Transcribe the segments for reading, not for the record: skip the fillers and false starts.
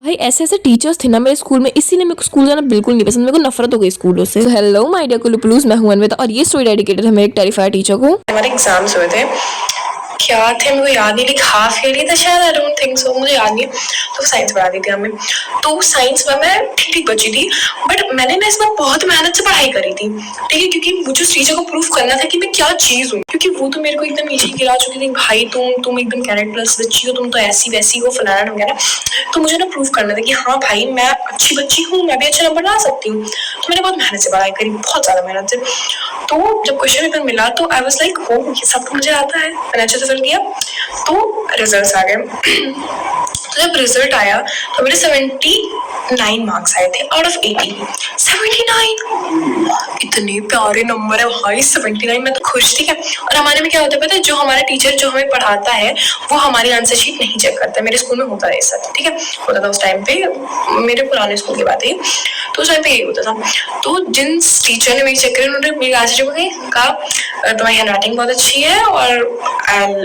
भाई ऐसे ऐसे टीचर्स थे ना मेरे स्कूल में, इसीलिए मेरे को स्कूल जाना बिल्कुल नहीं पसंद, मेरे को नफरत हो गई स्कूलों से। हेलो माय डियर कुलुपलूस, मैं हूं अन्विता और ये स्टोरी डेडिकेटेड है मेरे एक टेरिफायर टीचर को। हमारे एग्जाम्स हुए थे, क्या थे मेरे को याद नहीं, हाफ ईयरली था शायद, आई डोंट थिंक सो, मुझे याद नहीं। तो साइंस पढ़ा दी थी हमें, तो साइंस में मैं ठीक ठीक बची थी, बट मैंने ना इस बार बहुत मेहनत से पढ़ाई करी थी, ठीक है, क्योंकि मुझे उस टीचर को प्रूफ करना था कि मैं क्या चीज हूँ, क्योंकि वो तो मेरे को एकदम नीचे गिरा चुकी थी, भाई तुम एकदम कैरेक्टरलेस बच्ची हो, तुम तो ऐसी वैसी हो, फलाना वगैरह। तो मुझे ना प्रूफ करना था कि हाँ भाई मैं अच्छी बच्ची हूँ, मैं भी अच्छा नंबर ला सकती हूँ। तो मैंने बहुत मेहनत से पढ़ाई करी, बहुत ज्यादा मेहनत से। तो जब क्वेश्चन पेपर मिला तो आई वाज लाइक हो, ये सब तो मुझे आता है, मैंने अच्छे से फिल किया। तो रिजल्ट्स आ गए। तो जब रिजल्ट आया तो मेरे 79 मार्क्स आए थे आउट ऑफ 80। 79 इतने प्यारे नंबर है भाई, 79। मैं तो खुश, ठीक है। और हमारे में क्या होता है पता है, जो हमारा टीचर जो हमें पढ़ाता है वो हमारी आंसर शीट नहीं चेक करता है। मेरे स्कूल में होता है ऐसा, ठीक है, होता था उस टाइम पे, मेरे पुराने स्कूल की बात है, तो उस टाइम पे यही होता था। तो जिन टीचर ने मेरी चेक करी, उन्होंने मेरी आंसर शीट को कहा तुम्हारी हैंडराइटिंग बहुत अच्छी है और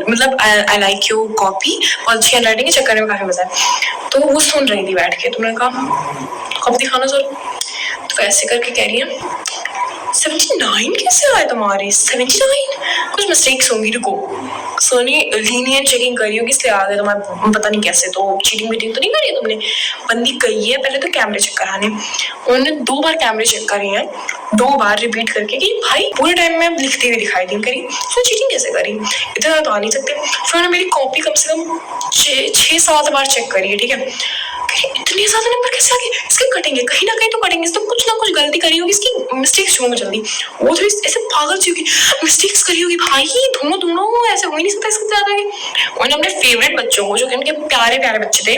मतलब आई लाइक योर कॉपी, बहुत अच्छी हैंडराइटिंग है, चेक करने में काफी मजा है। तो वो सुन रही थी बैठ के, तो मैंने कहा कॉपी दिखाना सर। तो ऐसे करके कह रही है 79 कैसे आए तुम्हारे, 79 कुछ मिस्टेक्स होंगी, रुको। सर ने लीनियर चेकिंग करी होगी इसलिए आ गए तुम्हारे, पता नहीं कैसे। तो चीटिंग वीटिंग तो नहीं करी तुमने, बंदी गई है पहले तो कैमरे चेक कराने, उन्होंने 2 बार कैमरे चेक करे हैं, 2 बार रिपीट करके कि भाई पूरे टाइम में लिखते हुए दिखाई दी करी, तो चीटिंग कैसे करी, इतना तो आ नहीं सकते। फिर उन्होंने मेरी कॉपी कम से कम 6-7 बार चेक करी है, ठीक है। इतने ज्यादा नंबर कैसे आ गए, इसके कटेंगे कहीं ना कहीं तो कटेंगे, तो कुछ ना कुछ गलती करी होगी, इसकी मिस्टेक्स शो में जल्दी। वो थोड़ी ऐसे पागल सी होगी, मिस्टेक्स करी होगी भाई, दोनों ऐसे हो ही नहीं सकता इसके ज्यादा। उन्होंने अपने फेवरेट बच्चों को, जो कि उनके प्यारे प्यारे बच्चे थे,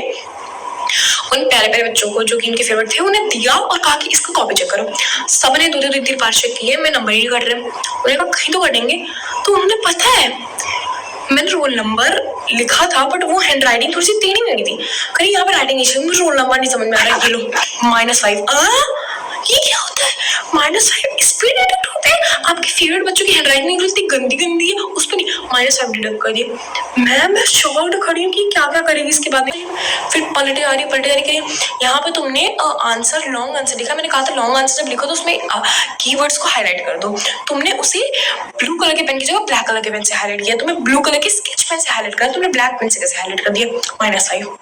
उन प्यारे प्यारे बच्चों को जो कि इनके फेवरेट थे, उन्हें दिया और कहा कि इसका कॉपी चेक करो। सबने 2-3 बार चेक किए, मैं नंबर ही नहीं कट रहे, उन्होंने कहा कहीं तो कटेंगे। तो उन्हें पता है मैंने रोल नंबर लिखा था, बट वो हैंड राइटिंग थोड़ी सी टेढ़ी लगी थी, कहीं यहाँ पर राइटिंग नहीं, मुझे रोल नंबर नहीं समझ में आ रहा है। ये लो -5, ये क्या होता है, -5 स्पीड डिटेक्ट होते हैं, आपके फेवरेट बच्चों की हैंडराइटिंग इतनी गंदी गंदी है, उस पर नहीं -5 डिटेक्ट कर दिए। मैं शॉक्ड खड़ी हूँ कि क्या क्या करेगी इसके बाद में। फिर पलटे आ रही यहाँ पे तुमने आंसर लॉन्ग आंसर लिखा, मैंने कहा था लॉन्ग आंसर जब लिखो तो उसमें कीवर्ड्स को हाईलाइट कर दो, तुमने उसे ब्लू कलर के पेन की जगह ब्लैक कलर के पेन से हाईलाइट किया, तुमने ब्लू कलर के स्केच पेन से हाईलाइट करा, तुमने ब्लैक पेन से कैसे हाईलाइट कर दिया, -5।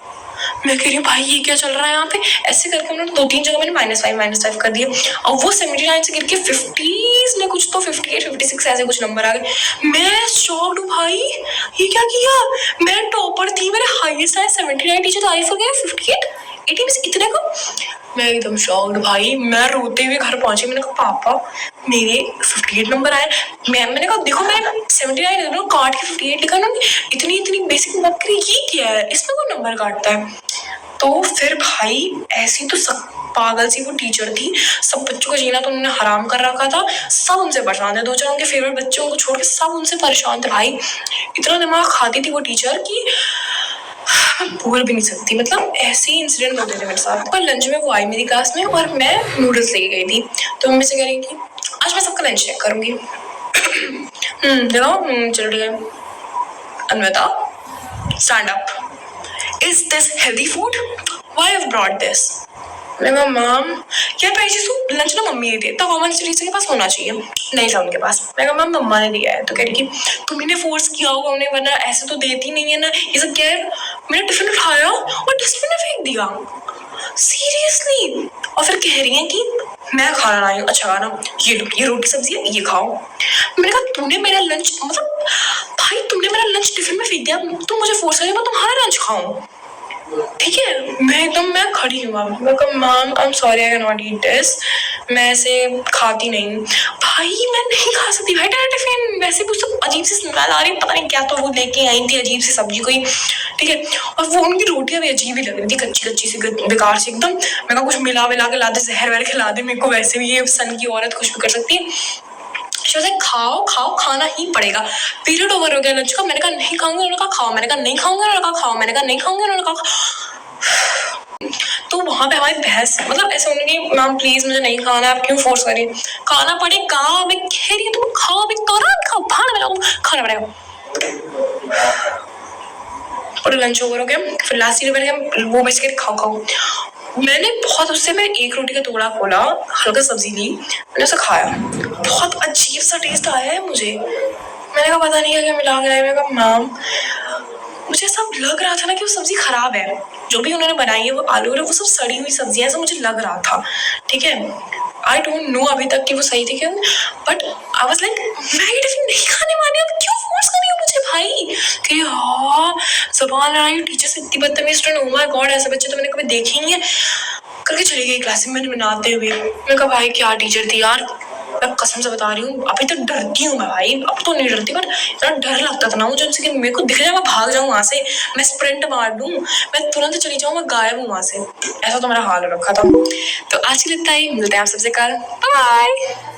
मैं कह रही हूँ भाई ये क्या चल रहा है यहाँ पे, ऐसे करके उन्होंने 2-3 जगह मैंने -5 कर दिया, और वो 79 से गिर के 50s में कुछ तो 58-56 ऐसे कुछ नंबर आ गए। मैं शॉक्ड हूँ भाई, ये क्या किया, मैं टॉपर थी, मेरे हाईएस्ट आए 79, टीचर तारीफ हो गया 58-80 में से इतने को। मैं एकदम शॉक्ड भाई, मैं रोते हुए घर पहुंची, मैंने कहा पापा मेरे 58 नंबर आए। मैंने कहा देखो मैंने 79 काट के 58 लिखा ना, इतनी बेसिक बात करी, ये क्या है, इसमें कौन नंबर काटता है। तो फिर भाई ऐसी तो सब पागल सी वो टीचर थी, सब बच्चों का जीना तो उन्होंने हराम कर रखा था, सब उनसे परेशान थे, 2-4 उनके फेवरेट बच्चों को छोड़ के सब उनसे परेशान थे भाई। इतना दिमाग खाती थी वो टीचर की बोल भी नहीं सकती, मतलब ऐसे ही इंसिडेंट होते थे मेरे साथ। पर लंच में वो आई मेरी क्लास में और मैं नूडल्स लेके गई थी, तो मम्मी से कह रही थी आज मैं सबका लंच चेक करूंगी। चलो ठीक है। Anvita stand up, is this healthy food, why have brought this. मैंने कहा मैम यार पहली चीज तो लंच ना मम्मी देती है, तो कॉमन टीचर के पास होना चाहिए, नहीं था उनके पास। मैं कहा मैम मम्मा ने दिया है। तो कह रही कि तुम्ही फोर्स किया होगा उन्हें, वरना ऐसे तो देती नहीं है ना, ये सब क्या है। मैंने टिफिन उठाया और डस्टबिन में फेंक दिया, सीरियसली। और फिर कह रही है कि मैं खाना लाई हूँ, अच्छा खाना, ये लो ये रोटी सब्जी है, ये खाओ। मैंने कहा तूने मेरा लंच, मतलब भाई तुमने मेरा लंच टिफिन में फेंक दिया, तुम मुझे फोर्स करिए मैं तुम्हारा लंच खाऊं, ठीक है। मैं खड़ी हूँ, मैं कहा ma'am I am sorry I can not eat this, मैं ऐसे खाती नहीं भाई, मैं नहीं खा सकती भाई टिफिन, वैसे भी सब अजीब सी स्मेल आ रही, पता नहीं क्या तो वो लेके आई थी अजीब सी सब्जी कोई, ठीक है। और वो उनकी रोटियां भी अजीब ही लग रही थी, कच्ची कच्ची सी बेकार सी एकदम। मैं कहा कुछ मिला विला के ला दे, जहर वहर खिला दे मेरे को, वैसे भी ये सन की औरत कुछ भी कर सकती है। खाओ खाओ, खाना ही पड़ेगा। पीरियड ओवर हो गया लंच का, मैंने कहा नहीं खाऊंगी, उन्होंने कहा खाओ, मैंने कहा नहीं खाऊंगी, उन्होंने कहा खाओ, मैंने कहा नहीं खाऊंगी, उन्होंने कहा। तो वहां पे हमारी बहस, मतलब ऐसे होने की मैम प्लीज मुझे नहीं खाना, आप क्यों फोर्स करिए, खाना पड़ेगा, मैं कह रही हूँ तुम खाओ, अभी तो खाओ, भाड़ में खाना पड़ेगा। और लंच ओवर हो गया, फिर लास्ट ईयर मैंने वो बिस्किट खाओ मैंने बहुत उससे मैं एक रोटी का टुकड़ा खोला, हल्का सब्जी ली, मैंने उसे खाया, बहुत अजीब सा टेस्ट आया है मुझे। मैंने कहा पता नहीं क्या मिला गया है। मैंने कहा मैम, मुझे सब लग रहा था ना कि वो सब्जी खराब है, जो भी उन्होंने बनाई है वो आलू और वो सब सड़ी हुई सब्जियां, ऐसा मुझे लग रहा था। ठीक है, आई डोंट नो अभी तक कि वो सही थी क्या, but I was like Maggi tiffin नहीं खाने वाले, अब क्यों फोर्स कर रही हो मुझे भाई कि हाँ जबान लड़ाई, टीचर से इतनी बदतमीज स्टूडेंट, ओ माय गॉड, ऐसे बच्चे तो मैंने कभी देखे ही नहीं है। करके चली गई क्लास में मैंने बनाते हुए। मैंने कहा भाई क्या टीचर थी यार, मैं कसम से बता रही हूँ, अभी तो डरती हूँ मैं भाई, अब तो नहीं डरती, बट इतना डर लगता था ना मुझे उनसे कि मेरे को दिख जाए मैं भाग जाऊँ वहां से, मैं स्प्रिंट मार दूँ, मैं तुरंत चली जाऊँ, मैं गायब हूँ वहां से। ऐसा तो मेरा हाल हो रखा था। तो आज के लिए इतना ही, मिलते हैं आप सबसे कल, बाय।